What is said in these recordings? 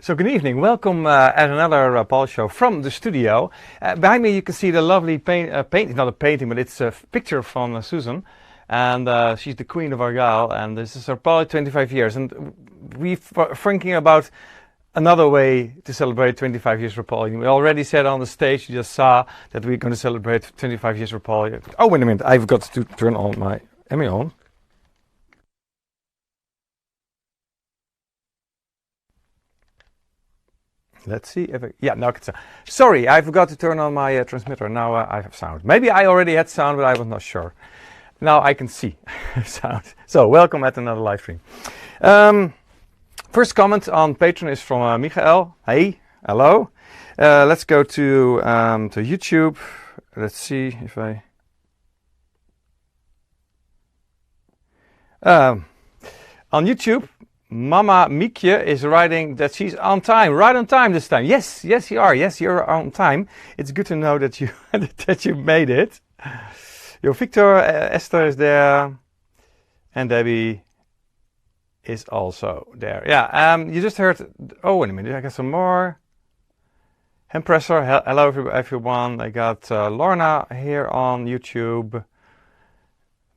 So good evening, welcome at another Rapalje show from the studio. Behind me you can see the lovely painting, not a painting, but it's a picture from Susan. And she's the queen of Argyle, and this is Rapalje 25 years. And we're thinking about another way to celebrate 25 years Rapalje. We already said on the stage, you just saw that we're going to celebrate 25 years Rapalje. Oh, wait a minute, I've got to turn on my, am I on? Let's see if yeah, now I can sound. Sorry, I forgot to turn on my transmitter. Now I have sound. Maybe I already had sound, but I was not sure. Now I can see sound. So welcome at another live stream. First comment on Patreon is from Michael. Hey, hello. Let's go to YouTube. Let's see if I. On YouTube. Mama Miekje is writing that she's on time, right on time this time. Yes, yes, you are. Yes, you're on time. It's good to know that you that you made it. Yo, Victor, Esther is there, and Debbie is also there. Yeah. You just heard. Oh, wait a minute. I got some more. Hempresser. Hello, everyone. I got Lorna here on YouTube.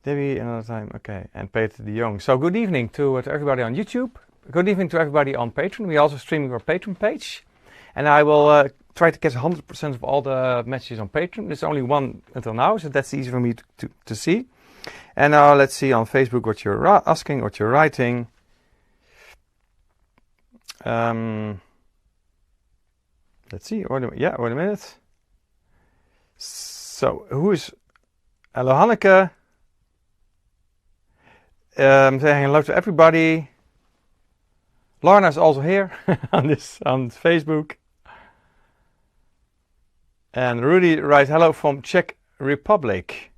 Debbie, another time, okay, and Peter de Jong. So good evening to everybody on YouTube. Good evening to everybody on Patreon. We're also streaming our Patreon page. And I will try to catch 100% of all the messages on Patreon. There's only one until now, so that's easy for me to see. And now let's see on Facebook what you're asking, what you're writing. Let's see, wait a minute. So, who is... Hello, Hanneke. Saying hello to everybody. Lorna is also here on Facebook. And Rudy writes hello from Czech Republic.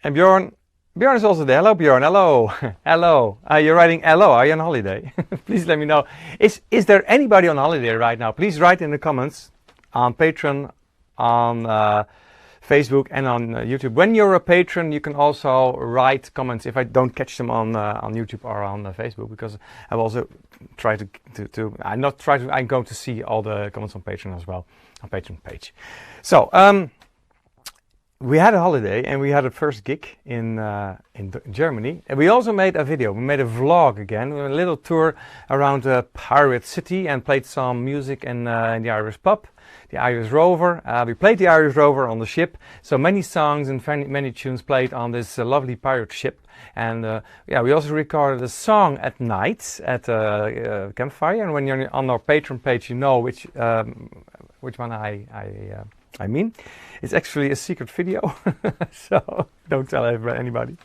And Bjorn is also there. Hello Bjorn, hello. Hello. You're writing hello, are you on holiday? Please let me know. Is there anybody on holiday right now? Please write in the comments on Patreon, on Facebook and on YouTube. When you're a patron, you can also write comments if I don't catch them on YouTube or on Facebook, because I will also try I'm going to see all the comments on Patreon as well, on Patreon page. So, we had a holiday and we had a first gig in Germany, and we also made a video. We made a vlog again, a little tour around Pirate City, and played some music in the Irish pub, the Irish Rover. We played the Irish Rover on the ship, so many songs and many tunes played on this lovely pirate ship. And yeah, we also recorded a song at night at a campfire. And when you're on our Patreon page, you know which one I mean. It's actually a secret video, so don't tell anybody.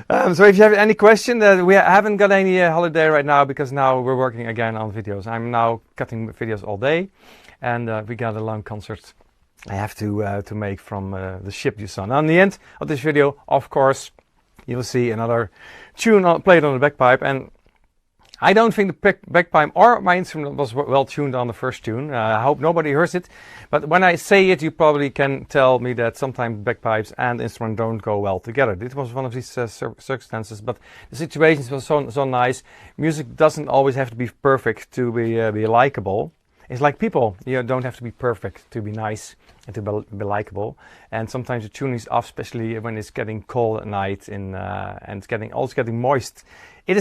So if you have any question, we haven't got any holiday right now, because now we're working again on videos. I'm now cutting videos all day, and we got a long concert I have to make from the ship you saw. Now, in the end of this video, of course, you'll see another tune played on the bagpipe, and I don't think the bagpipe or my instrument was well tuned on the first tune. I hope nobody hears it. But when I say it, you probably can tell me that sometimes bagpipes and instrument don't go well together. This was one of these circumstances, but the situations was so nice. Music doesn't always have to be perfect to be likable. It's like people. You don't have to be perfect to be nice and to be likable. And sometimes the tune is off, especially when it's getting cold at night and it's getting moist. It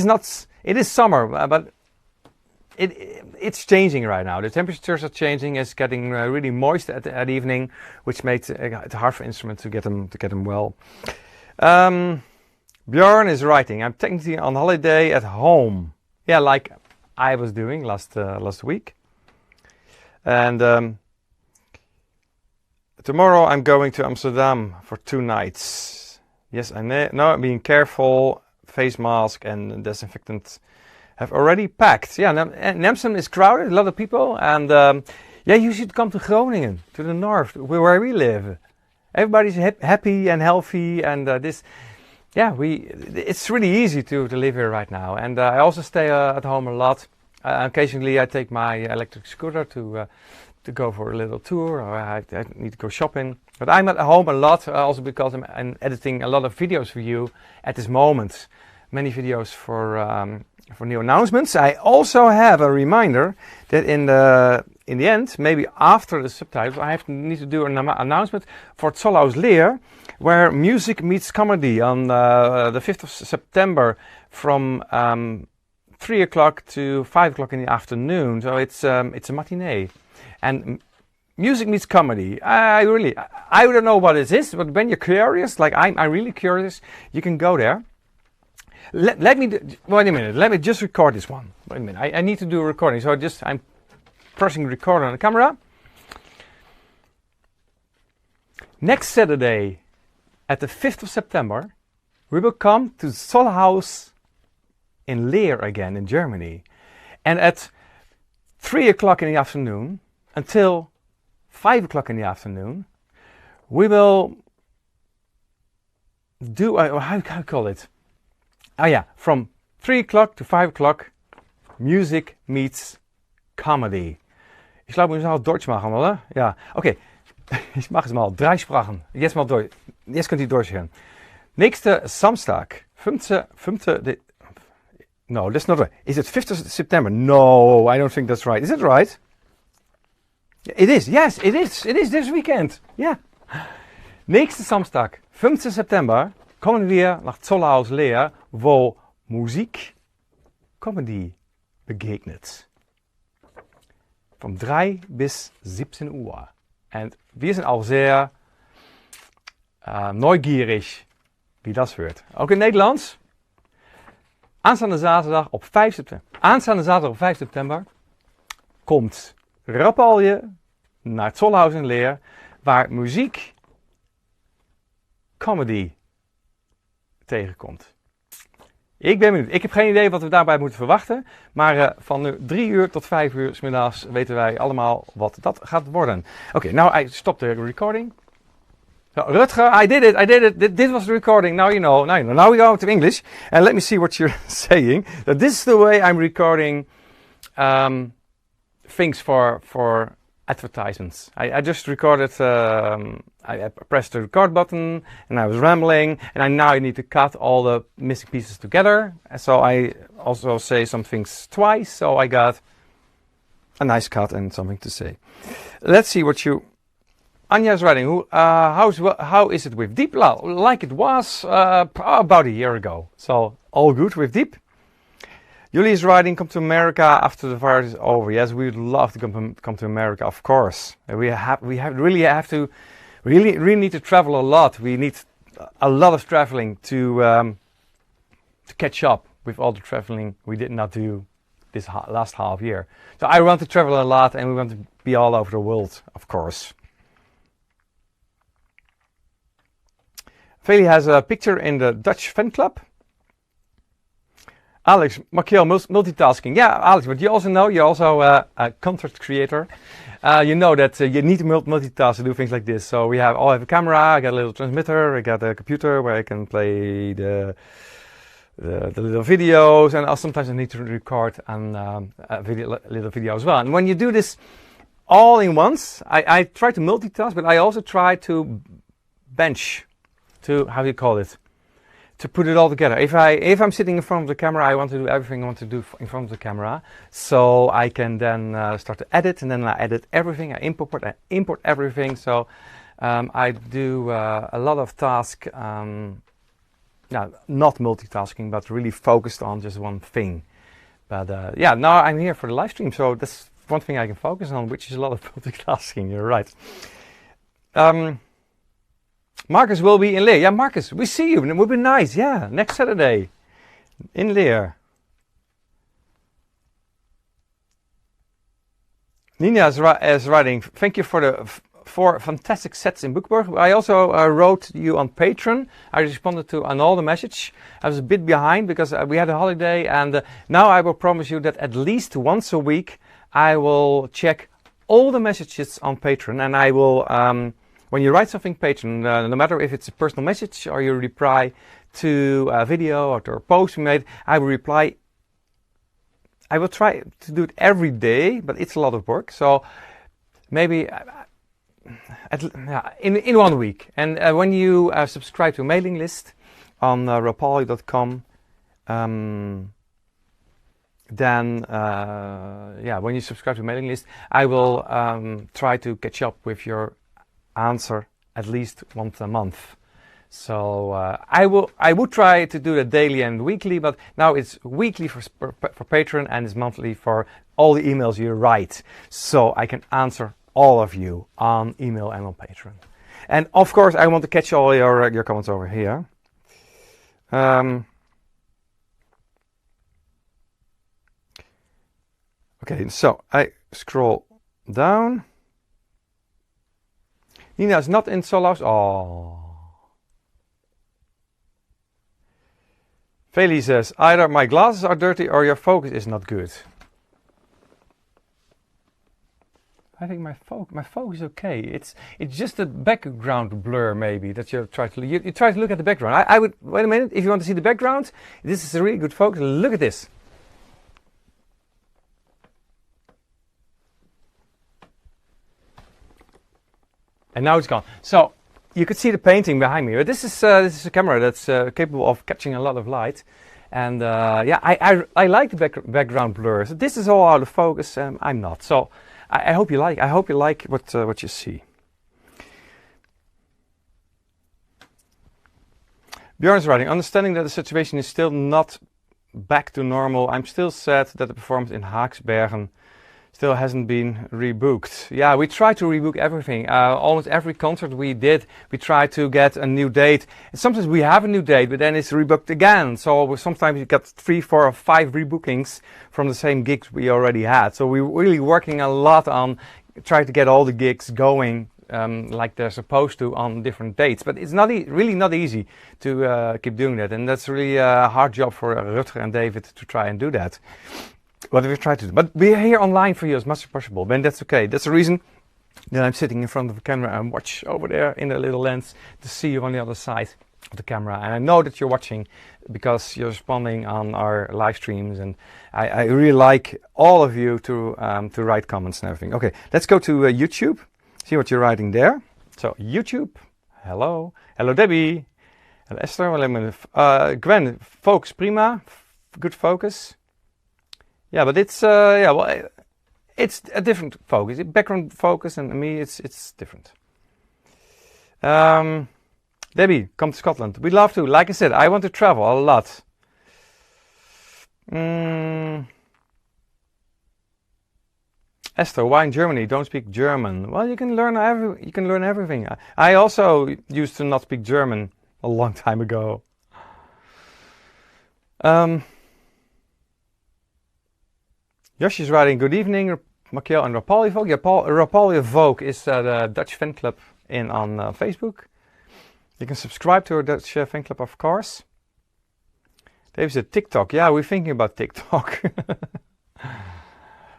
is summer, but it's changing right now. The temperatures are changing. It's getting really moist at evening, which makes it hard for instruments to get them well. Bjorn is writing, I'm technically on holiday at home. Yeah, like I was doing last week. And tomorrow I'm going to Amsterdam for 2 nights. Yes, I know. Being careful. Face mask and disinfectant have already packed. Yeah, Amsterdam is crowded, a lot of people, and yeah, you should come to Groningen, to the north, where we live. Everybody's happy and healthy, and it's really easy to live here right now. And I also stay at home a lot. Occasionally, I take my electric scooter to go for a little tour, or I need to go shopping. But I'm at home a lot, also because I'm editing a lot of videos for you at this moment. many videos for new announcements. I also have a reminder that in the end, maybe after the subtitles, I need to do an announcement for het Zollhaus Leer, where music meets comedy on the 5th of September from 3 o'clock to 5 o'clock in the afternoon. So it's a matinee, and music meets comedy. I don't know what it is, but when you're curious, like I'm really curious, you can go there. Let me wait a minute. Let me just record this one. Wait a minute. I need to do a recording, so I'm pressing record on the camera. Next Saturday, at the 5th of September, we will come to Zollhaus in Leer again in Germany, and at 3 o'clock in the afternoon until 5 o'clock in the afternoon, we will do how do I call it? Oh yeah, from 3 o'clock to 5 o'clock, music meets comedy. Ich glaube, wir müssen auch Deutsch machen, oder? Ja, okay. Ich mache es mal. 3 Sprachen. Jetzt mal durch. Jetzt könnt ihr durchhören. Nächste Samstag, 5. No, that's not right. Is it 5th of September? No, I don't think that's right. Is it right? It is. Yes, it is. It is this weekend. Ja. Nächste Samstag, 5. September, kommen wir nach Zollhaus Leer, wo Musik Comedy begegnet. Von 3 bis 17 Uhr. Und wir sind auch sehr neugierig, wie das wird. Ook in Nederlands. Aanstaande zaterdag op 5 september komt Rapalje naar het Zollhaus in Leer, waar muziek comedy tegenkomt. Ik ben benieuwd. Ik heb geen idee wat we daarbij moeten verwachten, maar van nu 3 uur tot 5 uur 's middags weten wij allemaal wat dat gaat worden. Oké, now I stop the recording. So, Rutger, I did it. This was the recording. Now you know. Now we go to English, and let me see what you're saying. That this is the way I'm recording things for advertisements. I just recorded. I pressed the record button, and I was rambling, and now I need to cut all the missing pieces together. So I also say some things twice. So I got a nice cut and something to say. Let's see what you. Anja's writing, how is it with Deep? Like it was about a year ago. So, all good with Deep. Julie is writing, come to America after the virus is over. Yes, we would love to come to America, of course. We really need to travel a lot. We need a lot of traveling to catch up with all the traveling we did not do this last half year. So I want to travel a lot, and we want to be all over the world, of course. Veli has a picture in the Dutch fan club. Alex, Machiel, multitasking. Yeah, Alex, but you also know, you're also a content creator. You know that you need to multitask to do things like this. So we all have a camera, I got a little transmitter, I got a computer where I can play the little videos, and sometimes I need to record a little video as well. And when you do this all in once, I try to multitask, but I also try to bench. To, how do you call it? To put it all together. If I'm sitting in front of the camera, I want to do everything I want to do in front of the camera, so I can then start to edit, and then I edit everything. I import everything. So I do a lot of tasks. Not multitasking, but really focused on just one thing. But yeah, now I'm here for the live stream, so that's one thing I can focus on, which is a lot of multitasking. You're right. Marcus will be in Leer. Yeah, Marcus, we see you. It would be nice. Yeah, next Saturday in Leer. Nina is writing, thank you for the 4 fantastic sets in Boekburg. I also wrote you on Patreon. I responded to all the message. I was a bit behind because we had a holiday, and now I will promise you that at least once a week I will check all the messages on Patreon, and I will... when you write something Patreon, no matter if it's a personal message or you reply to a video or to a post we made, I will reply. I will try to do it every day, but it's a lot of work. So maybe in 1 week. And when you subscribe to a mailing list on rapalje.com, then yeah, when you subscribe to the mailing list, I will try to catch up with your answer at least once a month. So I would try to do that daily and weekly, but now it's weekly for Patreon and it's monthly for all the emails you write. So I can answer all of you on email and on Patreon. And of course, I want to catch all your comments over here. Okay, so I scroll down. Nina is not in Solos. Oh. Feli says, either my glasses are dirty or your focus is not good. I think my focus is okay. It's just a background blur maybe that you try to you try to look at the background. I would wait a minute. If you want to see the background, this is a really good focus. Look at this. And now it's gone. So you could see the painting behind me. But this is a camera that's capable of catching a lot of light. And yeah, I like the background blur. So this is all out of focus. I'm not. So I hope you like. I hope you like what you see. Björn's writing, understanding that the situation is still not back to normal. I'm still sad that the performance in Haaksbergen still hasn't been rebooked. Yeah, we try to rebook everything. Almost every concert we did, we try to get a new date. And sometimes we have a new date, but then it's rebooked again. So sometimes you get 3, 4, or 5 rebookings from the same gigs we already had. So we're really working a lot on trying to get all the gigs going like they're supposed to on different dates. But it's not really not easy to keep doing that. And that's really a hard job for Rutger and David to try and do that. What we try to do, but we're here online for you as much as possible. Then that's okay. That's the reason that I'm sitting in front of the camera and watch over there in the little lens to see you on the other side of the camera. And I know that you're watching because you're responding on our live streams, and I really like all of you to write comments and everything. Okay, let's go to YouTube. See what you're writing there. So YouTube, hello Debbie, hello Esther, Gwen, focus prima, good focus. Yeah, but it's yeah, well, it's a different focus. Background focus, and me, it's different. Debbie, come to Scotland. We'd love to. Like I said, I want to travel a lot. Esther, why in Germany? Don't speak German. Well, you can learn everything. I also used to not speak German a long time ago. Josh is writing, good evening, Makiel and Rapalje Volk. Yeah, Rapalje Volk is the Dutch fan club on Facebook. You can subscribe to our Dutch fan club, of course. Dave said TikTok. Yeah, we're thinking about TikTok.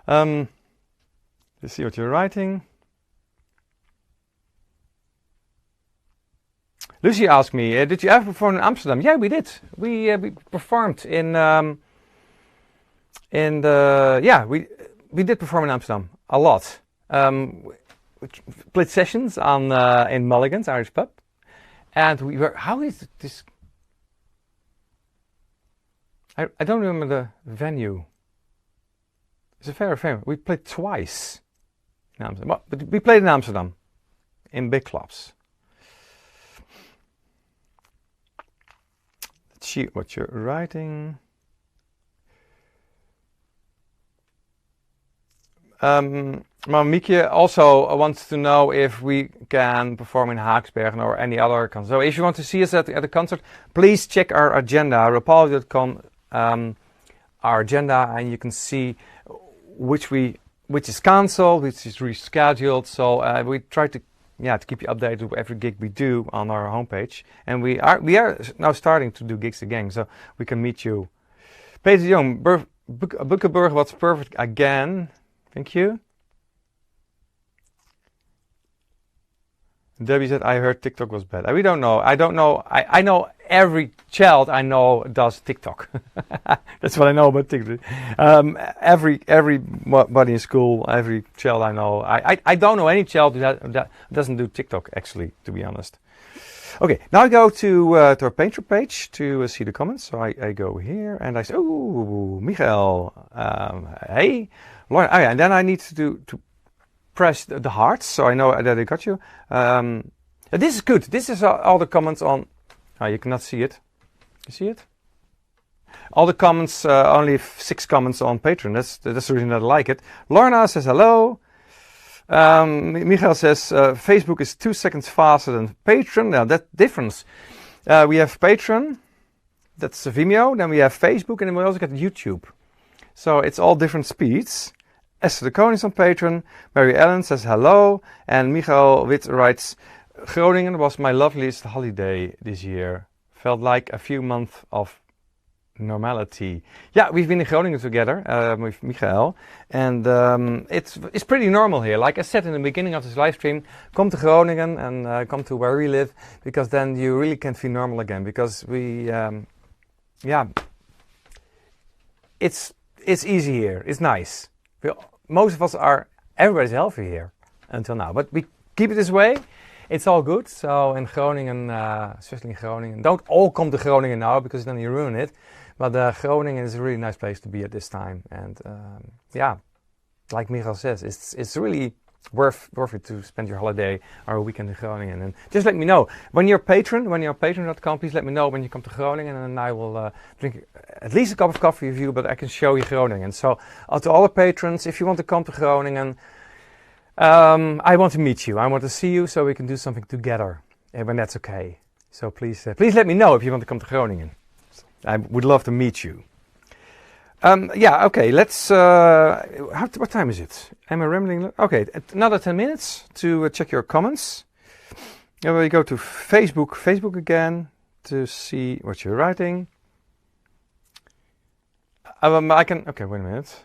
Let's see what you're writing. Lucy asked me, did you ever perform in Amsterdam? Yeah, we did. We performed in yeah, we did perform in Amsterdam a lot. We played sessions on in Mulligan's Irish pub, and we were. How is this? I don't remember the venue. It's a fair affair. We played twice in Amsterdam, but we played in Amsterdam in big clubs. Let's see what you're writing. Mieke also wants to know if we can perform in Haaksbergen or any other concert. So if you want to see us at the concert, please check our agenda, rapalje.com, our agenda, and you can see which is cancelled, which is rescheduled. So we try to keep you updated with every gig we do on our homepage, and we are now starting to do gigs again, so we can meet you. Peter Young, Bukkenburg was perfect again. Thank you. Debbie said, I heard TikTok was bad. We don't know. I don't know. I know every child I know does TikTok. That's what I know about TikTok. Everybody in school, every child I know. I don't know any child that doesn't do TikTok, actually, to be honest. Okay, now I go to our Patreon page to see the comments. So I go here and I say, oh, Michael, hey, Lauren. Oh, yeah, and then I need to press the hearts, so I know that I got you. This is good. This is all the comments on. Oh, you cannot see it. You see it? All the comments, only 6 comments on Patreon. That's the reason that I like it. Lorna says hello. Michael says Facebook is 2 seconds faster than Patreon. Now that difference. We have Patreon, that's Vimeo. Then we have Facebook, and then we also get YouTube. So it's all different speeds. Esther de Koning is on Patreon. Mary Ellen says hello. And Michael Witt writes, Groningen was my loveliest holiday this year. Felt like a few months of normality. Yeah, we've been in Groningen together with Michael, and it's pretty normal here. Like I said in the beginning of this live stream, come to Groningen and come to where we live, because then you really can feel normal again. Because we, yeah, it's easy here. It's nice. Most of us everybody's healthy here until now, but we keep it this way. It's all good. So in Groningen, especially in Groningen, don't all come to Groningen now, because then you ruin it. But Groningen is a really nice place to be at this time, and yeah, like Michael says, it's really worth it to spend your holiday or a weekend in Groningen. And just let me know when you're patron.com. Please let me know when you come to Groningen, and I will drink at least a cup of coffee with you. But I can show you Groningen. So to all the patrons, if you want to come to Groningen, I want to meet you. I want to see you, so we can do something together, when that's okay. So please let me know if you want to come to Groningen. I would love to meet you. Yeah, okay, let's... what time is it? Am I rambling? Okay, another 10 minutes to check your comments. Then we go to Facebook again, to see what you're writing. I can... Okay, wait a minute.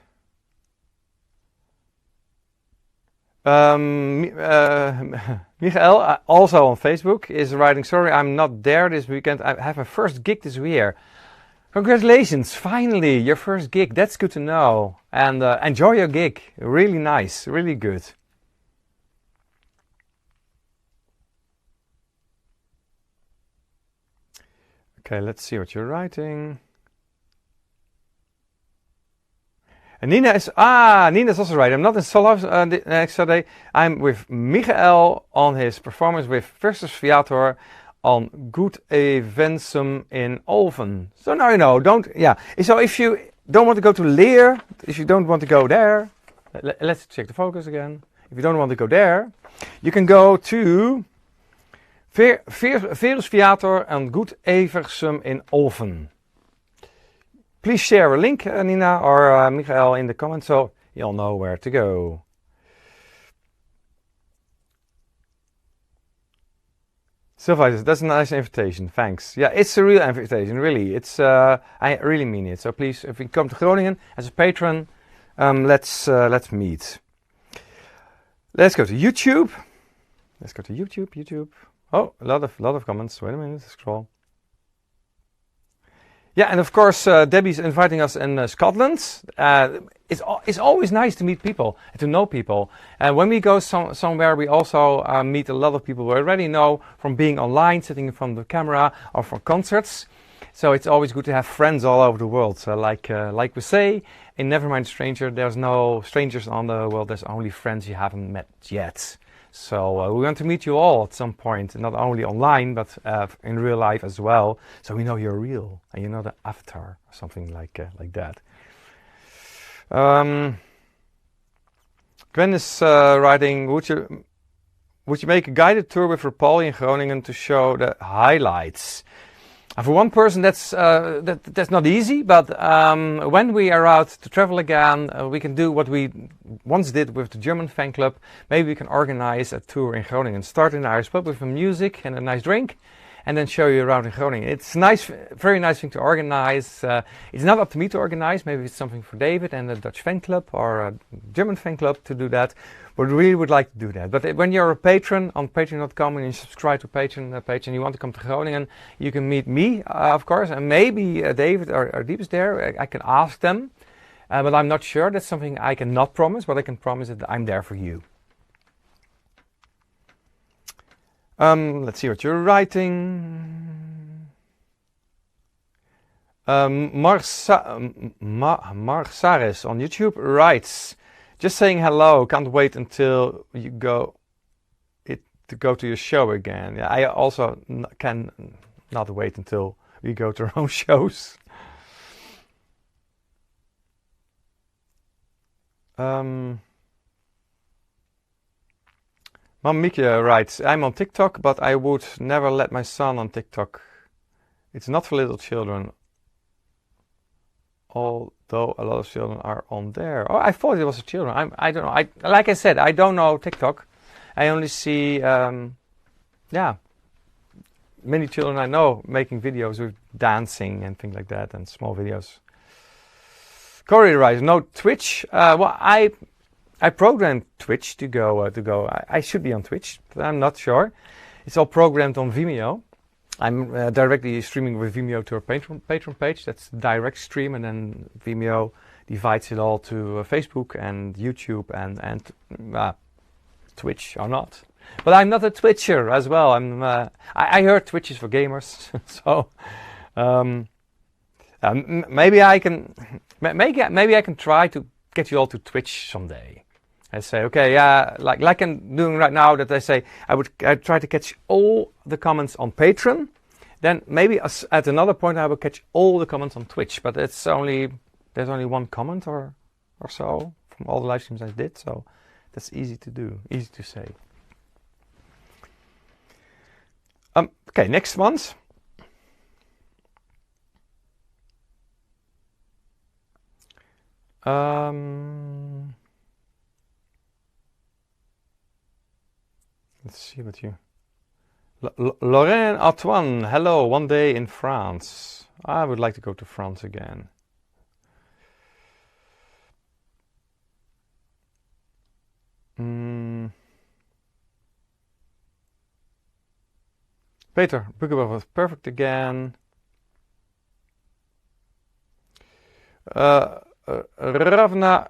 Michael, also on Facebook, is writing, sorry, I'm not there this weekend. I have my first gig this year. Congratulations, finally, your first gig. That's good to know. And enjoy your gig. Really nice, really good. Okay, let's see what you're writing. And Nina's also right. I'm not in Solo next Saturday. I'm with Michael on his performance with Versus Viator on Good Eventsum in Alphen. So now you know, So if you don't want to go to Leer, if you don't want to go there, let's check the focus again. If you don't want to go there, you can go to Versus Viator on Good Eventsum in Alphen. Please share a link, Nina or Michael, in the comments, so you'll know where to go. Sylvia, that's a nice invitation. Thanks. Yeah, it's a real invitation, really. It's I really mean it. So please, if you come to Groningen as a patron, let's meet. Let's go to YouTube. YouTube. Oh, a lot of comments. Wait a minute, scroll. Yeah, and of course, Debbie's inviting us in Scotland. It's always nice to meet people and to know people. And when we go somewhere, we also meet a lot of people we already know from being online, sitting in front of the camera, or for concerts. So it's always good to have friends all over the world. So like we say, in Nevermind Stranger, there's no strangers on the world. There's only friends you haven't met yet. So we want to meet you all at some point, not only online, but in real life as well. So we know you're real and you're not an avatar or something like that. Gwen is writing, would you make a guided tour with Rapalje in Groningen to show the highlights? For one person, that's not easy, but when we are out to travel again, we can do what we once did with the German fan club. Maybe we can organize a tour in Groningen. Start in the Irish pub with some music and a nice drink, and then show you around in Groningen. It's nice, very nice thing to organize. It's not up to me to organize. Maybe it's something for David and the Dutch fan club or a German fan club to do that. But we really would like to do that. But when you're a patron on patreon.com and you subscribe to Patreon page and you want to come to Groningen, you can meet me, of course, and maybe David or Deep is there. I can ask them, but I'm not sure. That's something I cannot promise, but I can promise that I'm there for you. Let's see what you're writing. Marsaris on YouTube writes, just saying hello, can't wait until you go to go to your show again. Yeah, I also can not wait until we go to our own shows. Mamike writes, I'm on TikTok, but I would never let my son on TikTok. It's not for little children, although a lot of children are on there. Oh, I thought it was for children. I don't know. Like I said, I don't know TikTok. I only see, yeah, many children I know making videos with dancing and things like that, and small videos. Corey writes, no Twitch. Well, I programmed Twitch to go. I should be on Twitch, but I'm not sure. It's all programmed on Vimeo. I'm directly streaming with Vimeo to our Patreon page. That's direct stream, and then Vimeo divides it all to Facebook and YouTube and Twitch or not. But I'm not a Twitcher as well. I heard Twitch is for gamers, so maybe I can try to get you all to Twitch someday. I say, okay, yeah, like I'm doing right now, that I say I try to catch all the comments on Patreon. Then maybe at another point I will catch all the comments on Twitch. But there's only one comment or so from all the live streams I did, so that's easy to do, easy to say. Okay, next month. Let's see what you... Lorraine Antoine, hello, one day in France. I would like to go to France again. Peter, Boekenburg was perfect again. Ravna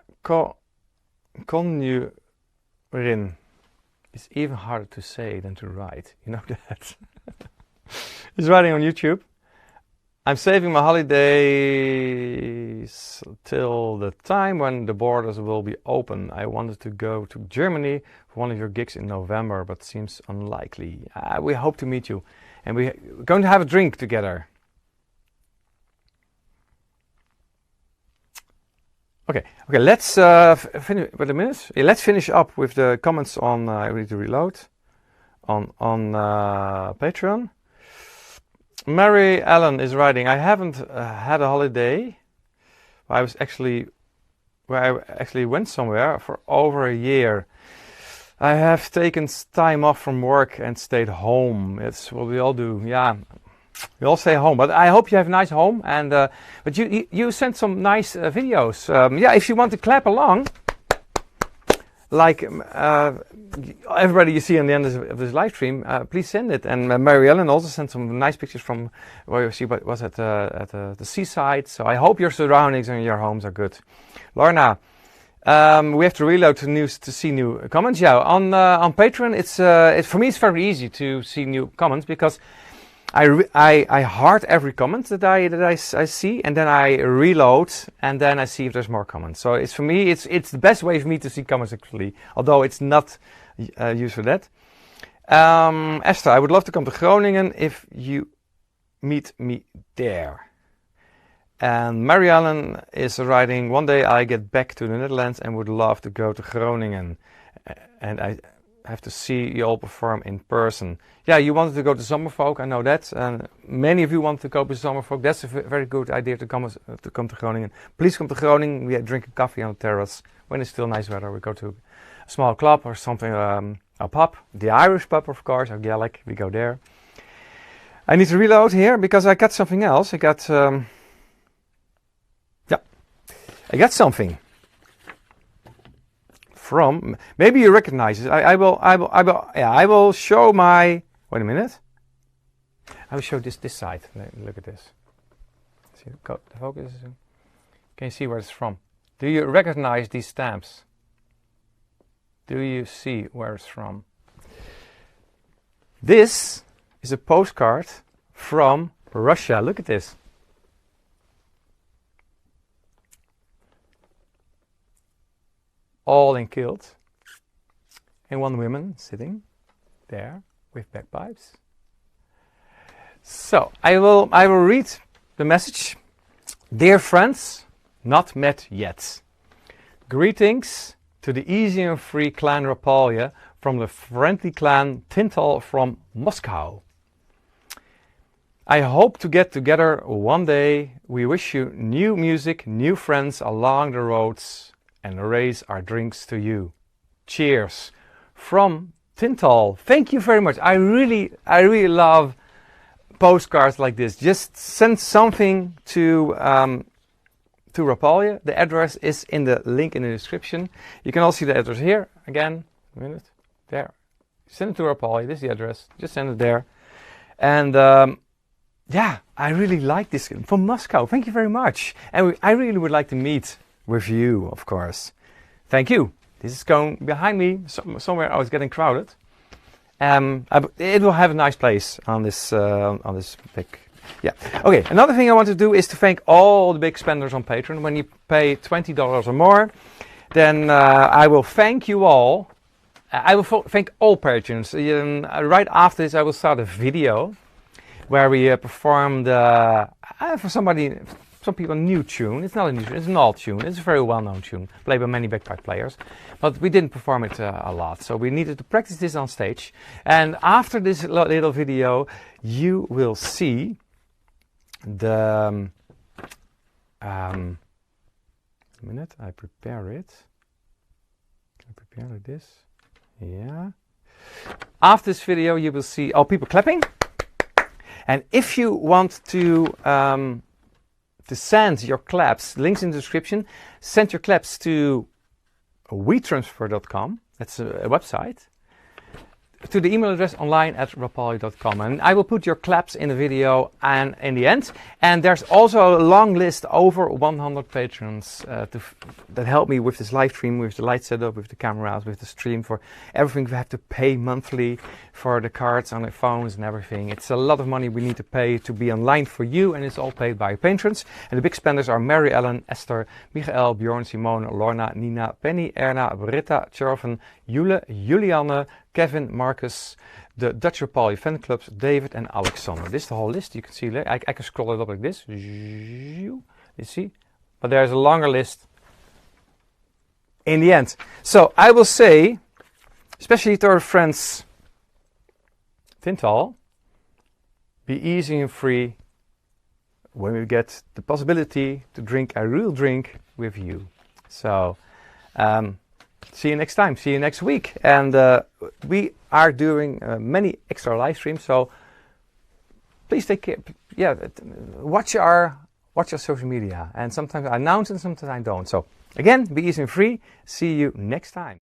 Konjurin. It's even harder to say than to write. You know that? He's writing on YouTube. I'm saving my holidays till the time when the borders will be open. I wanted to go to Germany for one of your gigs in November, but seems unlikely. We hope to meet you, and we're going to have a drink together. Okay. Let's finish with a minute. Let's finish up with the comments on. I need to reload on Patreon. Mary Ellen is writing, I haven't had a holiday. Where I actually went somewhere for over a year. I have taken time off from work and stayed home. It's what we all do. Yeah, we all stay home. But I hope you have a nice home. And but you sent some nice videos. Yeah, if you want to clap along, like everybody you see on the end of this live stream, please send it. And Mary Ellen also sent some nice pictures from where she was at the seaside. So I hope your surroundings and your homes are good. Lorna, we have to reload to see new comments. Yeah, on Patreon, it's for me it's very easy to see new comments because I heart every comment that I see, and then I reload, and then I see if there's more comments. So it's for me, it's the best way for me to see comments actually, although it's not used for that. Esther, I would love to come to Groningen if you meet me there. And Mary Ellen is writing, one day I get back to the Netherlands and would love to go to Groningen, and I have to see you all perform in person. Yeah, you wanted to go to Zomerfolk, I know that. And many of you want to go to Zomerfolk. That's a very good idea to come to Groningen. Please come to Groningen. We drink a coffee on the terrace when it's still nice weather. We go to a small club or something, a pub, the Irish pub, of course, or Gaelic. We go there. I need to reload here because I got something else. I got something. From maybe you recognize it. I will show my. Wait a minute. I will show this side. Look at this. See the focus. Can you see where it's from? Do you recognize these stamps? Do you see where it's from? This is a postcard from Russia. Look at this. All in kilt. And one woman sitting there with bagpipes. So I will read the message. Dear friends, not met yet. Greetings to the easy and free clan Rapalje from the friendly clan Tintal from Moscow. I hope to get together one day. We wish you new music, new friends along the roads, and raise our drinks to you. Cheers from Tintal. Thank you very much. I really love postcards like this. Just send something to Rapalje. The address is in the link in the description. You can also see the address here. Again, a minute. There. Send it to Rapalje. This is the address. Just send it there. And yeah, I really like this. From Moscow. Thank you very much. And I really would like to meet with you, of course. Thank you. This is going behind me. Somewhere I was getting crowded. It will have a nice place on this big. Yeah. Okay. Another thing I want to do is to thank all the big spenders on Patreon. When you pay $20 or more, then I will thank you all. I will thank all patrons. Right after this, I will start a video where we performed for some people a new tune. It's not a new tune, it's an old tune. It's a very well-known tune, played by many bagpipe players. But we didn't perform it a lot, so we needed to practice this on stage. And after this little video, you will see the... a minute, I prepare it. Can I prepare like this? Yeah. After this video, you will see all people clapping. And if you want to send your claps, links in the description, send your claps to WETRANSFER.com, that's a website, to the email address online@rapalje.com, and I will put your claps in the video and in the end. And there's also a long list, over 100 patrons that help me with this live stream, with the light setup, with the cameras, with the stream, for everything. We have to pay monthly for the cards on the phones and everything. It's a lot of money we need to pay to be online for you, and it's all paid by patrons. And the big spenders are Mary Ellen, Esther, Michael, Bjorn, Simone, Lorna, Nina, Penny, Erna, Britta, Chorven, Jule, Julianne, Kevin, Marcus, the Dutch Rapalje fan clubs, David and Alexander. This is the whole list. You can see, I can scroll it up like this. You see? But there's a longer list in the end. So I will say, especially to our friends Tintal, be easy and free when we get the possibility to drink a real drink with you. So, see you next time. See you next week. And we are doing many extra live streams, so please take care. Yeah, watch our social media. And sometimes I announce and sometimes I don't. So again, be easy and free. See you next time.